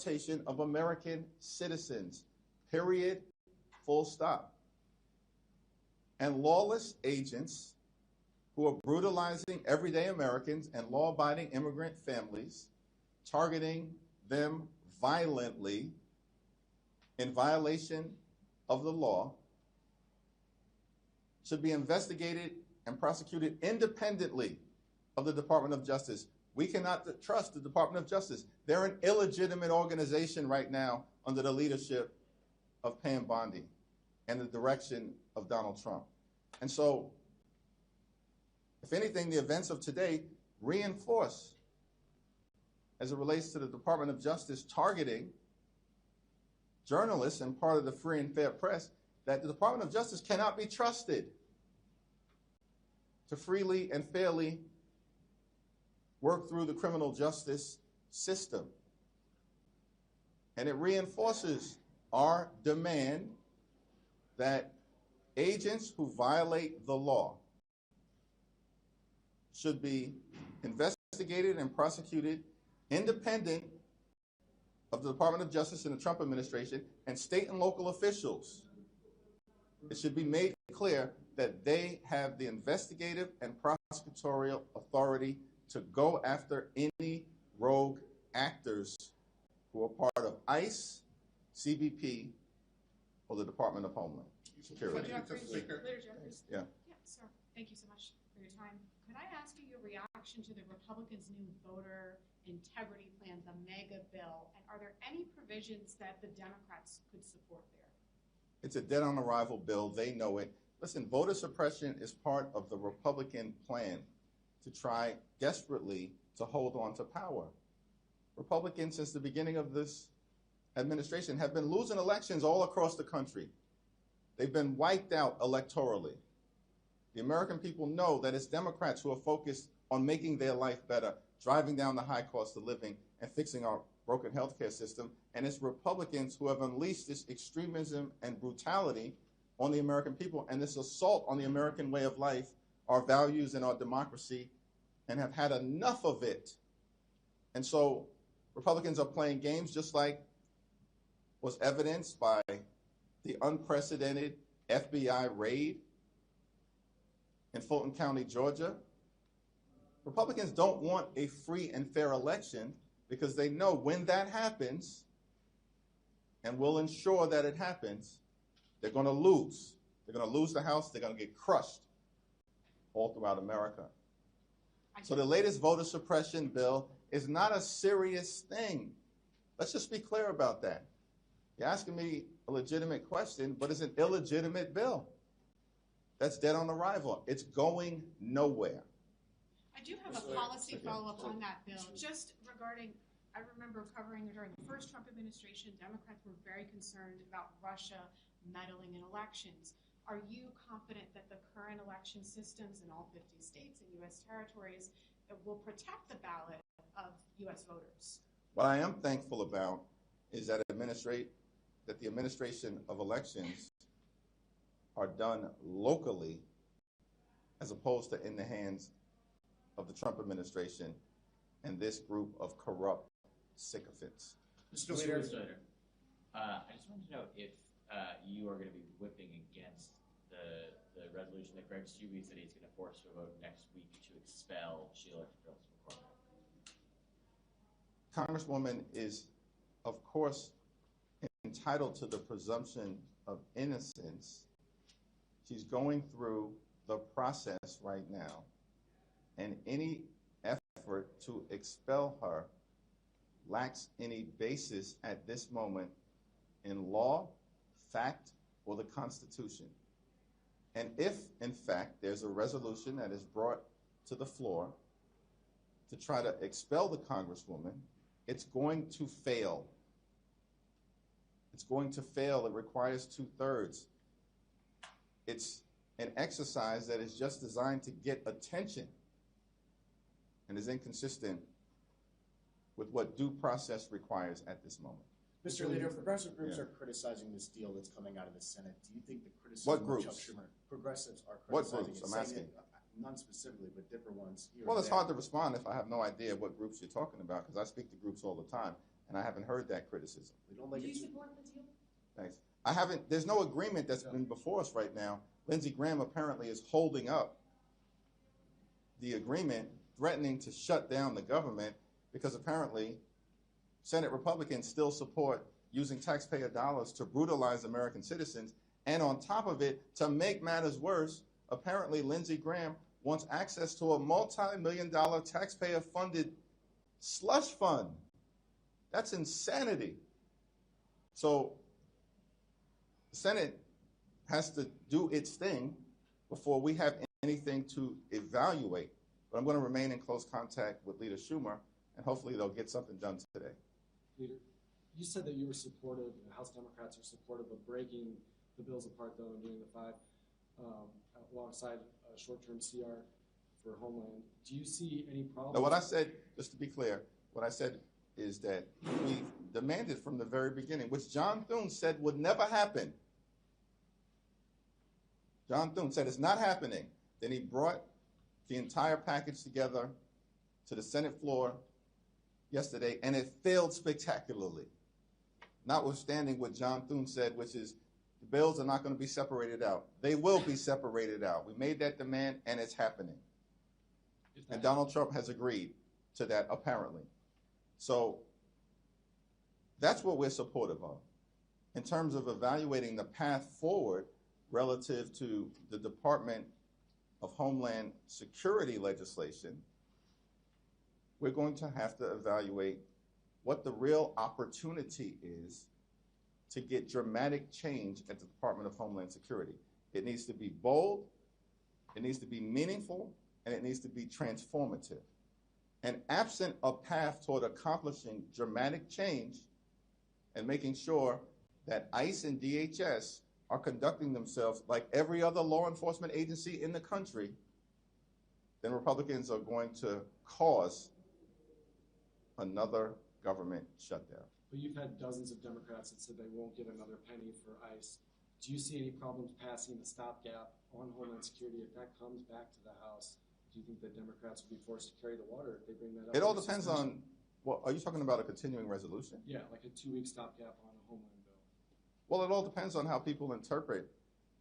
deportation of American citizens, period, full stop. And lawless agents who are brutalizing everyday Americans and law-abiding immigrant families, targeting them violently in violation of the law, should be investigated and prosecuted independently of the Department of Justice. We cannot trust the Department of Justice. They're an illegitimate organization right now under the leadership of Pam Bondi and the direction of Donald Trump. And so, if anything, the events of today reinforce, as it relates to the Department of Justice targeting journalists and part of the free and fair press, that the Department of Justice cannot be trusted to freely and fairly work through the criminal justice system. And it reinforces our demand that agents who violate the law should be investigated and prosecuted independent of the Department of Justice and the Trump administration and state and local officials. It should be made clear that they have the investigative and prosecutorial authority to go after any rogue actors who are part of ICE, CBP, or the Department of Homeland Security. Leader Jeffries. Yeah. Yeah, sir. Thank you so much for your time. Could I ask you your reaction to the Republicans' new voter integrity plan, the mega bill, and are there any provisions that the Democrats could support there? It's a dead-on-arrival bill. They know it. Listen, voter suppression is part of the Republican plan to try desperately to hold on to power. Republicans, since the beginning of this administration, have been losing elections all across the country. They've been wiped out electorally. The American people know that it's Democrats who are focused on making their life better, driving down the high cost of living, and fixing our broken healthcare system. And it's Republicans who have unleashed this extremism and brutality on the American people and this assault on the American way of life, our values and our democracy, and have had enough of it. And so Republicans are playing games, just like was evidenced by the unprecedented FBI raid in Fulton County, Georgia. Republicans don't want a free and fair election because they know when that happens, and will ensure that it happens, they're going to lose. They're going to lose the House. They're going to get crushed all throughout America. So the latest voter suppression bill is not a serious thing. Let's just be clear about that. You're asking me a legitimate question, but it's an illegitimate bill. That's dead on arrival. It's going nowhere. I do have a policy follow-up on that bill, just regarding, I remember covering during the first Trump administration, Democrats were very concerned about Russia meddling in elections. Are you confident that the current election systems in all 50 states and U.S. territories will protect the ballot of U.S. voters? What I am thankful about is that the administration of elections are done locally as opposed to in the hands of the Trump administration and this group of corrupt sycophants. Mr. Leader, I just wanted to know if you are going to be whipping against the resolution that Greg Steube said he's going to force to a vote next week to expel Sheila from court. Congresswoman is, of course, entitled to the presumption of innocence. She's going through the process right now, and any effort to expel her lacks any basis at this moment in law, fact, or the Constitution. And if, in fact, there's a resolution that is brought to the floor to try to expel the Congresswoman, it's going to fail. It's going to fail. It requires 2/3. It's an exercise that is just designed to get attention and is inconsistent with what due process requires at this moment. Mr. Leader, progressive groups are criticizing this deal that's coming out of the Senate. Do you think the criticism What groups? of Chuck Schumer, progressives are What criticizing groups? it? I'm asking. None specifically, but different ones here. Well, and it's there. hard to respond if I have no idea what groups you're talking about, because I speak to groups all the time, and I haven't heard that criticism. We don't like Do you it. support the deal? Thanks. I haven't, there's no agreement that's been before us right now. Lindsey Graham apparently is holding up the agreement, threatening to shut down the government, because apparently Senate Republicans still support using taxpayer dollars to brutalize American citizens. And on top of it, to make matters worse, apparently Lindsey Graham wants access to a multi-million-dollar taxpayer-funded slush fund. That's insanity. So the Senate has to do its thing before we have anything to evaluate. But I'm going to remain in close contact with Leader Schumer, and hopefully they'll get something done today. Leader, you said that you were supportive, the House Democrats are supportive of breaking the bills apart, though, and doing the five alongside a short-term CR for Homeland. Do you see any problems? Now, what I said, just to be clear, what I said is that we demanded from the very beginning, which John Thune said would never happen. John Thune said it's not happening. Then he brought the entire package together to the Senate floor yesterday, and it failed spectacularly. Notwithstanding what John Thune said, which is the bills are not going to be separated out. They will be separated out. We made that demand, and it's happening. And Donald Trump has agreed to that, apparently. So that's what we're supportive of. In terms of evaluating the path forward relative to the Department of Homeland Security legislation, we're going to have to evaluate what the real opportunity is to get dramatic change at the Department of Homeland Security. It needs to be bold, it needs to be meaningful, and it needs to be transformative. And absent a path toward accomplishing dramatic change and making sure that ICE and DHS are conducting themselves like every other law enforcement agency in the country, then Republicans are going to cause another government shutdown. But you've had dozens of Democrats that said they won't give another penny for ICE. Do you see any problems passing the stopgap on Homeland Security if that comes back to the House? Do you think that Democrats will be forced to carry the water if they bring that up? It all depends on, well, are you talking about a continuing resolution? Yeah, like a 2-week stopgap on a Homeland bill. Well, it all depends on how people interpret,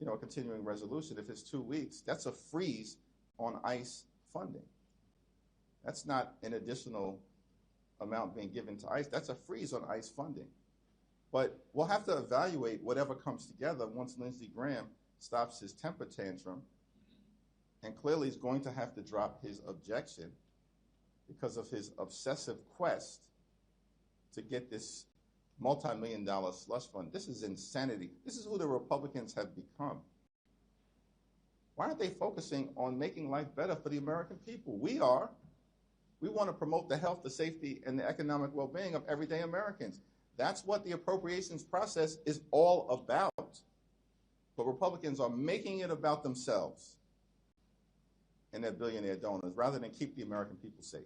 a continuing resolution. If it's 2 weeks, that's a freeze on ICE funding. That's not an additional amount being given to ICE. That's a freeze on ICE funding. But we'll have to evaluate whatever comes together once Lindsey Graham stops his temper tantrum, and clearly he's going to have to drop his objection because of his obsessive quest to get this multi-million-dollar slush fund. This is insanity. This is who the Republicans have become. Why aren't they focusing on making life better for the American people? We are. We want to promote the health, the safety, and the economic well-being of everyday Americans. That's what the appropriations process is all about. But Republicans are making it about themselves and their billionaire donors rather than keep the American people safe.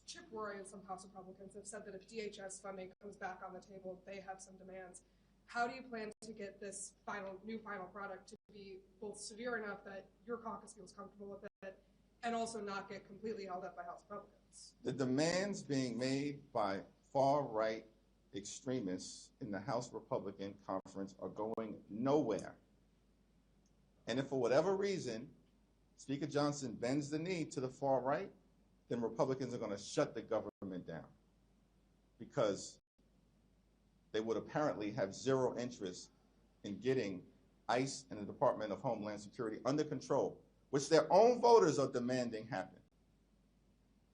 Chip Roy and some House Republicans have said that if DHS funding comes back on the table, they have some demands. How do you plan to get this new final product to be both severe enough that your caucus feels comfortable with it and also not get completely held up by House Republicans? The demands being made by far-right extremists in the House Republican Conference are going nowhere. And if for whatever reason Speaker Johnson bends the knee to the far right, then Republicans are going to shut the government down because they would apparently have zero interest in getting ICE and the Department of Homeland Security under control, which their own voters are demanding happen.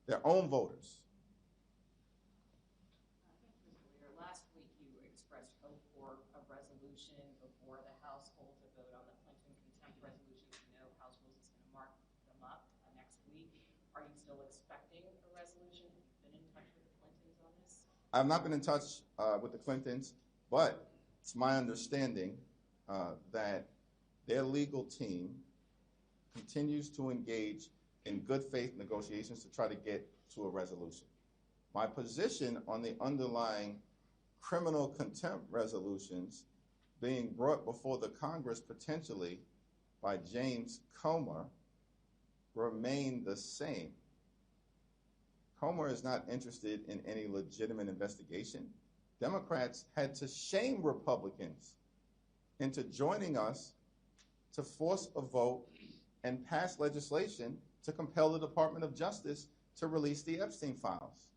Their own voters. Last week you expressed hope for a resolution before the House holds a vote on the Clinton contempt resolution. You know House Rules is going to mark them up next week. Are you still expecting a resolution? Have you been in touch with the Clintons on this? I've not been in touch with the Clintons, but it's my understanding that their legal team continues to engage in good faith negotiations to try to get to a resolution. My position on the underlying criminal contempt resolutions being brought before the Congress potentially by James Comer remain the same. Comer is not interested in any legitimate investigation. Democrats had to shame Republicans into joining us to force a vote and pass legislation to compel the Department of Justice to release the Epstein files.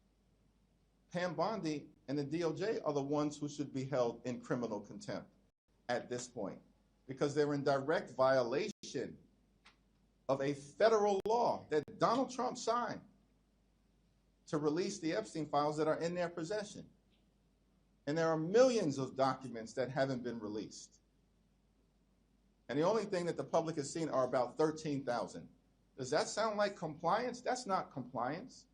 Pam Bondi and the DOJ are the ones who should be held in criminal contempt at this point, because they're in direct violation of a federal law that Donald Trump signed to release the Epstein files that are in their possession. And there are millions of documents that haven't been released. And the only thing that the public has seen are about 13,000. Does that sound like compliance? That's not compliance.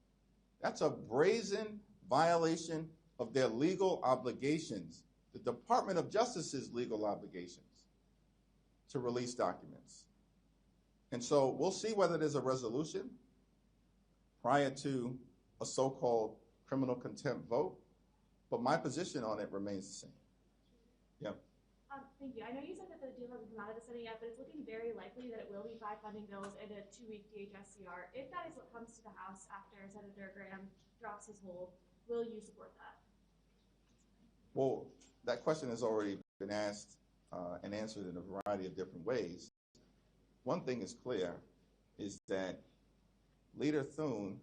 That's a brazen violation of their legal obligations, the Department of Justice's legal obligations to release documents. And so we'll see whether there's a resolution prior to a so-called criminal contempt vote, but my position on it remains the same. Yep. Thank you. I know you said that the deal hasn't come out of the Senate yet, but it's looking very likely that it will be 5 funding bills and a 2-week DHS CR. If that is what comes to the House after Senator Graham drops his hold, will you support that? Well, that question has already been asked and answered in a variety of different ways. One thing is clear, is that Leader Thune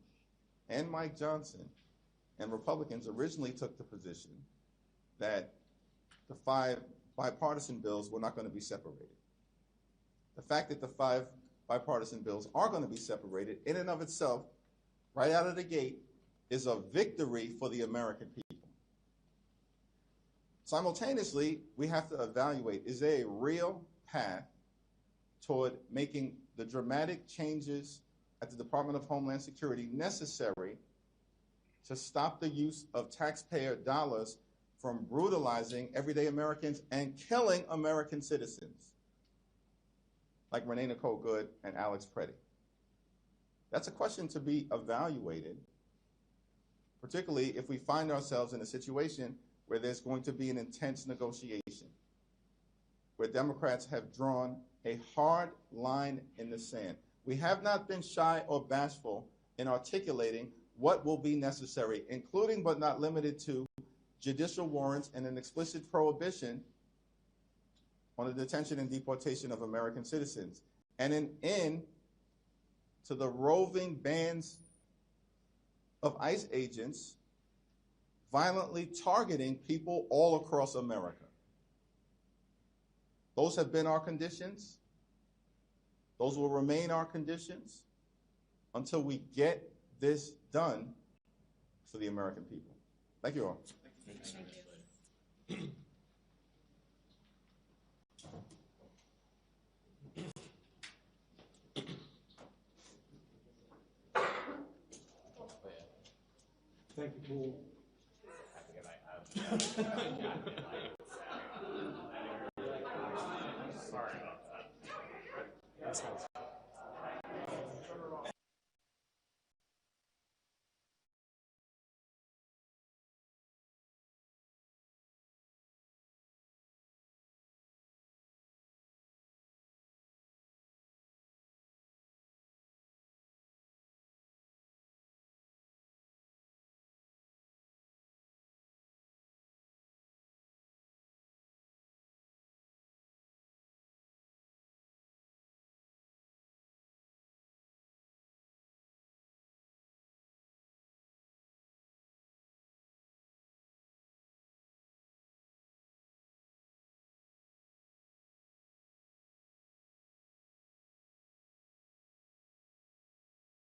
and Mike Johnson and Republicans originally took the position that the 5 bipartisan bills were not going to be separated. The fact that the 5 bipartisan bills are going to be separated in and of itself, right out of the gate, is a victory for the American people. Simultaneously, we have to evaluate, is there a real path toward making the dramatic changes at the Department of Homeland Security necessary to stop the use of taxpayer dollars from brutalizing everyday Americans and killing American citizens, like Renee Nicole Good and Alex Preddy? That's a question to be evaluated, particularly if we find ourselves in a situation where there's going to be an intense negotiation, where Democrats have drawn a hard line in the sand. We have not been shy or bashful in articulating what will be necessary, including but not limited to judicial warrants and an explicit prohibition on the detention and deportation of American citizens, and an end to the roving bands of ICE agents violently targeting people all across America. Those have been our conditions. Those will remain our conditions until we get this done for the American people. Thank you all. Thank you. Thank you, Paul. Have a good night.